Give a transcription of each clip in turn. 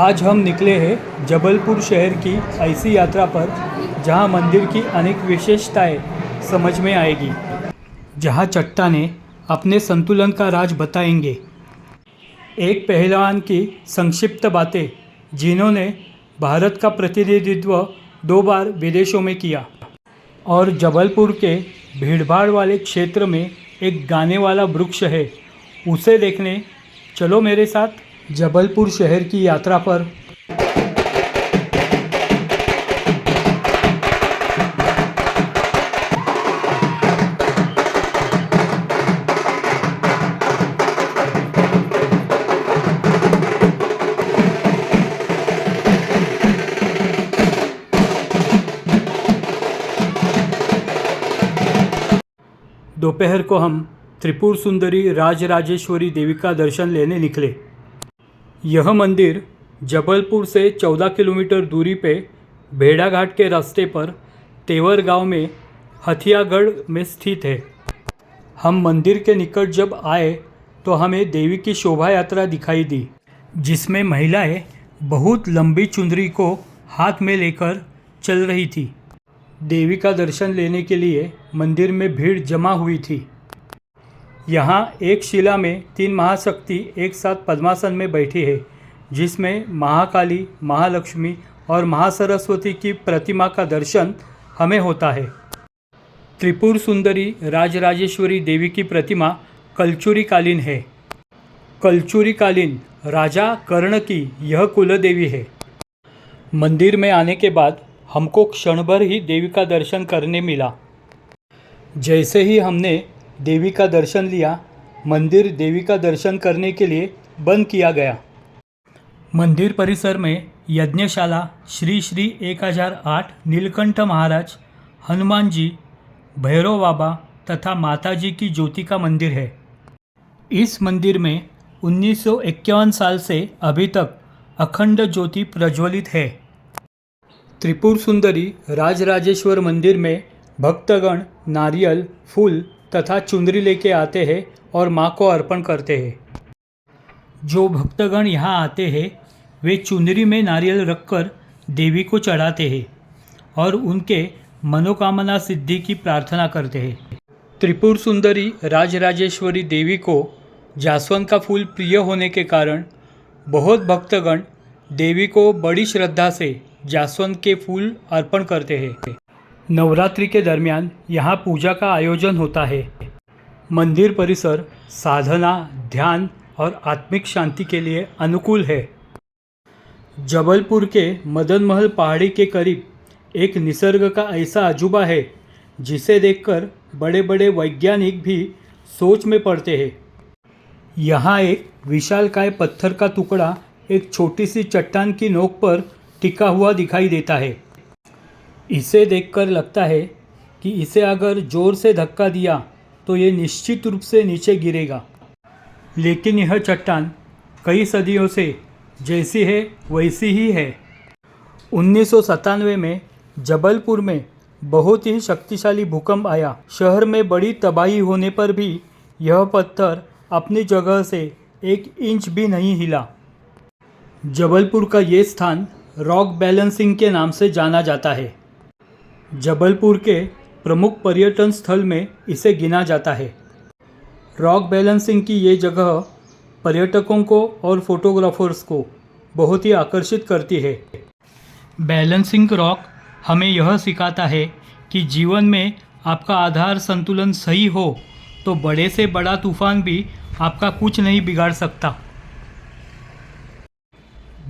आज हम निकले हैं जबलपुर शहर की ऐसी यात्रा पर जहां मंदिर की अनेक विशेषताएं समझ में आएगी, जहां चट्टानें अपने संतुलन का राज बताएंगे। एक पहलवान की संक्षिप्त बातें जिन्होंने भारत का प्रतिनिधित्व 2 बार विदेशों में किया, और जबलपुर के भीड़भाड़ वाले क्षेत्र में एक गाने वाला वृक्ष है, उसे देखने चलो मेरे साथ जबलपुर शहर की यात्रा पर। दोपहर को हम त्रिपुर सुंदरी राजराजेश्वरी देवी का दर्शन लेने निकले। यह मंदिर जबलपुर से 14 किलोमीटर दूरी पे भेड़ाघाट के रास्ते पर तेवर गांव में हथियागढ़ में स्थित है। हम मंदिर के निकट जब आए तो हमें देवी की शोभा यात्रा दिखाई दी, जिसमें महिलाएं बहुत लंबी चुनरी को हाथ में लेकर चल रही थी। देवी का दर्शन लेने के लिए मंदिर में भीड़ जमा हुई थी। यहाँ एक शिला में 3 महाशक्ति एक साथ पद्मासन में बैठी है, जिसमें महाकाली, महालक्ष्मी और महासरस्वती की प्रतिमा का दर्शन हमें होता है। त्रिपुर सुंदरी राजराजेश्वरी देवी की प्रतिमा कलचुरी कालीन है। कलचुरी कालीन राजा कर्ण की यह कुलदेवी है। मंदिर में आने के बाद हमको क्षण भर ही देवी का दर्शन करने मिला। जैसे ही हमने देवी का दर्शन लिया, मंदिर देवी का दर्शन करने के लिए बंद किया गया। मंदिर परिसर में यज्ञशाला, श्री श्री 1008 नीलकंठ महाराज, हनुमान जी, भैरव बाबा तथा माता जी की ज्योति का मंदिर है। इस मंदिर में 1951 साल से अभी तक अखंड ज्योति प्रज्वलित है। त्रिपुर सुंदरी राजराजेश्वर मंदिर में भक्तगण नारियल, फूल तथा चुनरी लेके आते हैं और माँ को अर्पण करते हैं। जो भक्तगण यहाँ आते हैं वे चुनरी में नारियल रखकर देवी को चढ़ाते हैं और उनके मनोकामना सिद्धि की प्रार्थना करते हैं। त्रिपुर सुंदरी राजराजेश्वरी देवी को जासवंत का फूल प्रिय होने के कारण बहुत भक्तगण देवी को बड़ी श्रद्धा से जासवंत के फूल अर्पण करते हैं। नवरात्रि के दरमियान यहाँ पूजा का आयोजन होता है। मंदिर परिसर साधना, ध्यान और आत्मिक शांति के लिए अनुकूल है। जबलपुर के मदन महल पहाड़ी के करीब एक निसर्ग का ऐसा अजूबा है जिसे देखकर बड़े बड़े वैज्ञानिक भी सोच में पड़ते हैं। यहाँ एक विशालकाय पत्थर का टुकड़ा एक छोटी सी चट्टान की नोक पर टिका हुआ दिखाई देता है। इसे देखकर लगता है कि इसे अगर जोर से धक्का दिया तो ये निश्चित रूप से नीचे गिरेगा। लेकिन यह चट्टान कई सदियों से जैसी है वैसी ही है। 1997 में जबलपुर में बहुत ही शक्तिशाली भूकंप आया। शहर में बड़ी तबाही होने पर भी यह पत्थर अपनी जगह से 1 इंच भी नहीं हिला। जबलपुर का ये स्थान रॉक बैलेंसिंग के नाम से जाना जाता है। जबलपुर के प्रमुख पर्यटन स्थल में इसे गिना जाता है। रॉक बैलेंसिंग की ये जगह पर्यटकों को और फोटोग्राफर्स को बहुत ही आकर्षित करती है। बैलेंसिंग रॉक हमें यह सिखाता है कि जीवन में आपका आधार संतुलन सही हो तो बड़े से बड़ा तूफान भी आपका कुछ नहीं बिगाड़ सकता।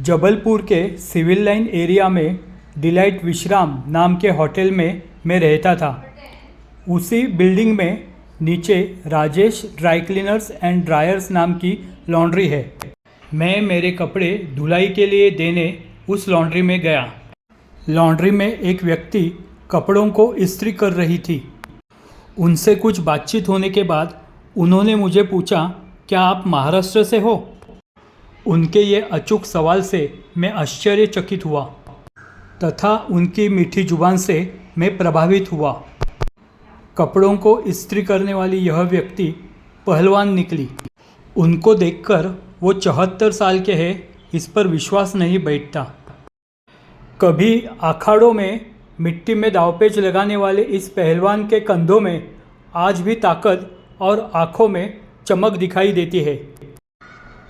जबलपुर के सिविल लाइन एरिया में डिलाइट विश्राम नाम के होटल में मैं रहता था। उसी बिल्डिंग में नीचे Rajesh dry cleaners and dryers नाम की लॉन्ड्री है। मैं मेरे कपड़े धुलाई के लिए देने उस लॉन्ड्री में गया। लॉन्ड्री में एक व्यक्ति कपड़ों को इस्त्री कर रही थी। उनसे कुछ बातचीत होने के बाद उन्होंने मुझे पूछा, क्या आप महाराष्ट्र से हो? उनके ये अचूक सवाल से मैं आश्चर्यचकित हुआ तथा उनकी मीठी जुबान से मैं प्रभावित हुआ। कपड़ों को इस्त्री करने वाली यह व्यक्ति पहलवान निकली। उनको देखकर वो 74 साल के हैं इस पर विश्वास नहीं बैठता। कभी अखाड़ों में मिट्टी में दांवपेच लगाने वाले इस पहलवान के कंधों में आज भी ताकत और आँखों में चमक दिखाई देती है।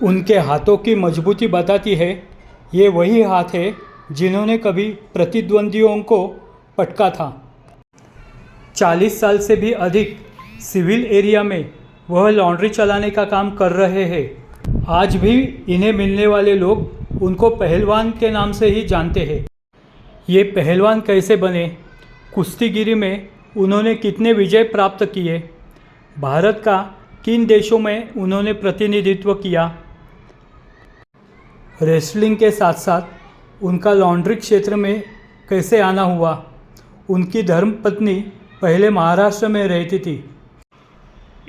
उनके हाथों की मजबूती बताती है ये वही हाथ है जिन्होंने कभी प्रतिद्वंदियों को पटका था। 40 साल से भी अधिक सिविल एरिया में वह लॉन्ड्री चलाने का काम कर रहे हैं। आज भी इन्हें मिलने वाले लोग उनको पहलवान के नाम से ही जानते हैं। ये पहलवान कैसे बने, कुश्तीगिरी में उन्होंने कितने विजय प्राप्त किए, भारत का किन देशों में उन्होंने प्रतिनिधित्व किया, रेसलिंग के साथ साथ उनका लॉन्ड्री क्षेत्र में कैसे आना हुआ, उनकी धर्मपत्नी पहले महाराष्ट्र में रहती थी,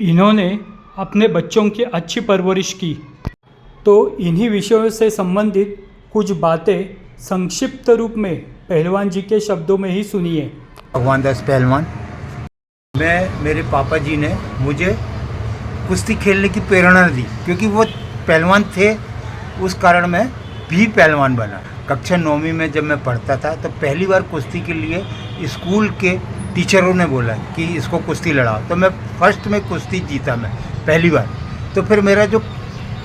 इन्होंने अपने बच्चों की अच्छी परवरिश की। तो इन्हीं विषयों से संबंधित कुछ बातें संक्षिप्त रूप में पहलवान जी के शब्दों में ही सुनिए। भगवान दास पहलवान। मेरे पापा जी ने मुझे कुश्ती खेलने की प्रेरणा दी, क्योंकि वो पहलवान थे, उस कारण मैं भी पहलवान बना। कक्षा 9वीं में जब मैं पढ़ता था तो पहली बार कुश्ती के लिए स्कूल के टीचरों ने बोला कि इसको कुश्ती लड़ाओ, तो मैं फर्स्ट में कुश्ती जीता, मैं पहली बार। तो फिर मेरा जो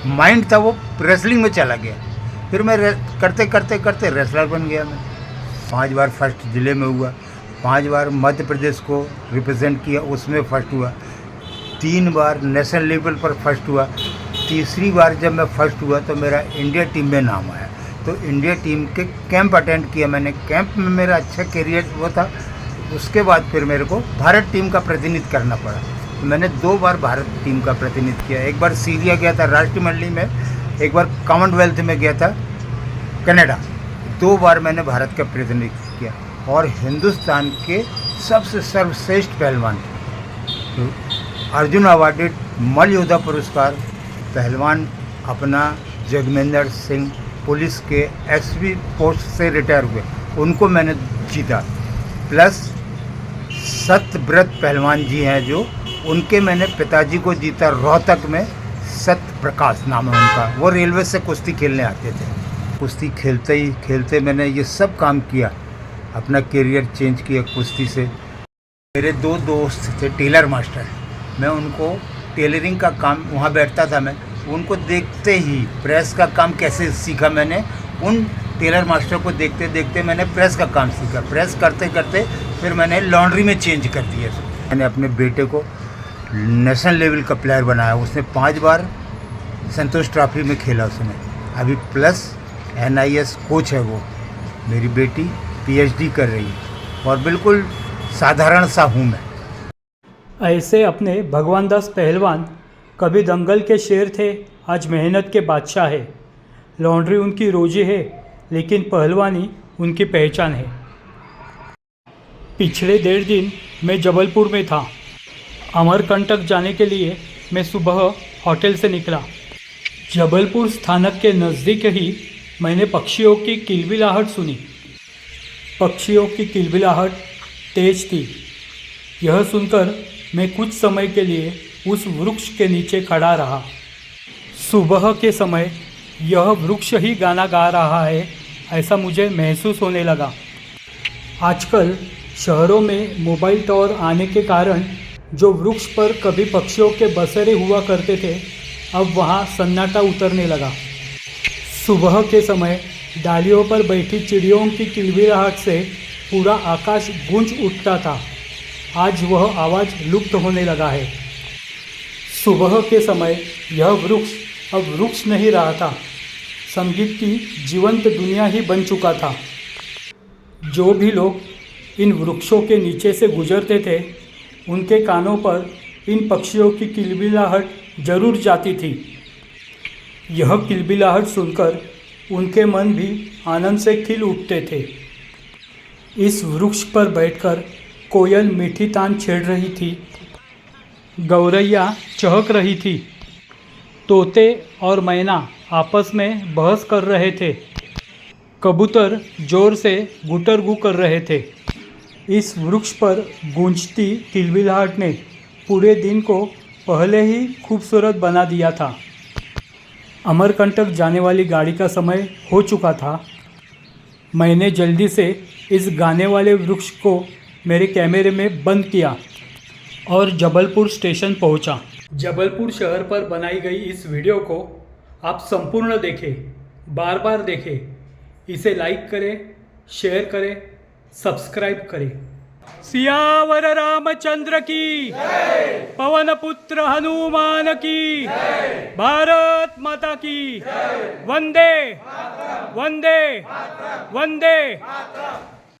माइंड था वो रेसलिंग में चला गया। फिर मैं करते करते करते रेसलर बन गया। मैं 5 बार फर्स्ट ज़िले में हुआ, 5 बार मध्य प्रदेश को रिप्रेजेंट किया, उसमें फर्स्ट हुआ, 3 बार नेशनल लेवल पर फर्स्ट हुआ। तीसरी बार जब मैं फर्स्ट हुआ तो मेरा इंडिया टीम में नाम आया। तो इंडिया टीम के कैंप अटेंड किया मैंने, कैंप में मेरा अच्छा करियर वो था। उसके बाद फिर मेरे को भारत टीम का प्रतिनिधित्व करना पड़ा। तो मैंने 2 बार भारत टीम का प्रतिनिधित्व किया। एक बार सीरिया गया था राष्ट्रीय मंडली में, एक बार कॉमनवेल्थ में गया था कनाडा। 2 बार मैंने भारत का प्रतिनिधित्व किया और हिंदुस्तान के सबसे सर्वश्रेष्ठ पहलवान, तो अर्जुन अवार्डेड मल्ल योद्धा पुरस्कार पहलवान अपना जगमेंद्र सिंह, पुलिस के एसपी पोस्ट से रिटायर हुए, उनको मैंने जीता। प्लस सत्यव्रत पहलवान जी हैं जो, उनके मैंने पिताजी को जीता रोहतक में। सत्य प्रकाश नाम है उनका, वो रेलवे से कुश्ती खेलने आते थे। कुश्ती खेलते ही खेलते मैंने ये सब काम किया, अपना करियर चेंज किया कुश्ती से। मेरे 2 दोस्त थे टेलर मास्टर, मैं उनको टेलरिंग का काम, वहाँ बैठता था मैं, उनको देखते ही प्रेस का काम कैसे सीखा मैंने। उन टेलर मास्टर को देखते देखते मैंने प्रेस का काम सीखा। प्रेस करते करते फिर मैंने लॉन्ड्री में चेंज कर दिया। मैंने अपने बेटे को नेशनल लेवल का प्लेयर बनाया। उसने 5 बार संतोष ट्रॉफी में खेला उसने। अभी प्लस NIS कोच है वो। मेरी बेटी PhD कर रही है और बिल्कुल साधारण सा हूँ मैं। ऐसे अपने भगवान दास पहलवान कभी दंगल के शेर थे, आज मेहनत के बादशाह है। लॉन्ड्री उनकी रोजी है, लेकिन पहलवानी उनकी पहचान है। पिछले 1.5 दिन मैं जबलपुर में था। अमरकंटक जाने के लिए मैं सुबह होटल से निकला। जबलपुर स्थानक के नज़दीक ही मैंने पक्षियों की किलबिलाहट सुनी। पक्षियों की किलबिलाहट तेज थी। यह सुनकर मैं कुछ समय के लिए उस वृक्ष के नीचे खड़ा रहा। सुबह के समय यह वृक्ष ही गाना गा रहा है, ऐसा मुझे महसूस होने लगा। आजकल शहरों में मोबाइल टावर आने के कारण जो वृक्ष पर कभी पक्षियों के बसेरे हुआ करते थे, अब वहाँ सन्नाटा उतरने लगा। सुबह के समय डालियों पर बैठी चिड़ियों की किलबिलाहट से पूरा आकाश गूंज उठता था। आज वह आवाज़ लुप्त होने लगा है। सुबह के समय यह वृक्ष अब वृक्ष नहीं रहा था, संगीत की जीवंत दुनिया ही बन चुका था। जो भी लोग इन वृक्षों के नीचे से गुजरते थे, उनके कानों पर इन पक्षियों की किलबिलाहट जरूर जाती थी। यह किलबिलाहट सुनकर उनके मन भी आनंद से खिल उठते थे। इस वृक्ष पर बैठकर कोयल मीठी तान छेड़ रही थी, गौरैया चहक रही थी, तोते और मैना आपस में बहस कर रहे थे, कबूतर जोर से गुटरगू कर रहे थे। इस वृक्ष पर गूंजती किलबिलाहट ने पूरे दिन को पहले ही खूबसूरत बना दिया था। अमरकंटक जाने वाली गाड़ी का समय हो चुका था। मैंने जल्दी से इस गाने वाले वृक्ष को मेरे कैमरे में बंद किया और जबलपुर स्टेशन पहुंचा। जबलपुर शहर पर बनाई गई इस वीडियो को आप संपूर्ण देखें, बार बार देखें, इसे लाइक करें, शेयर करें, सब्सक्राइब करें। सियावर रामचंद्र की जय, पवन पुत्र हनुमान की जय, भारत माता की जय, वंदे वंदे वंदे।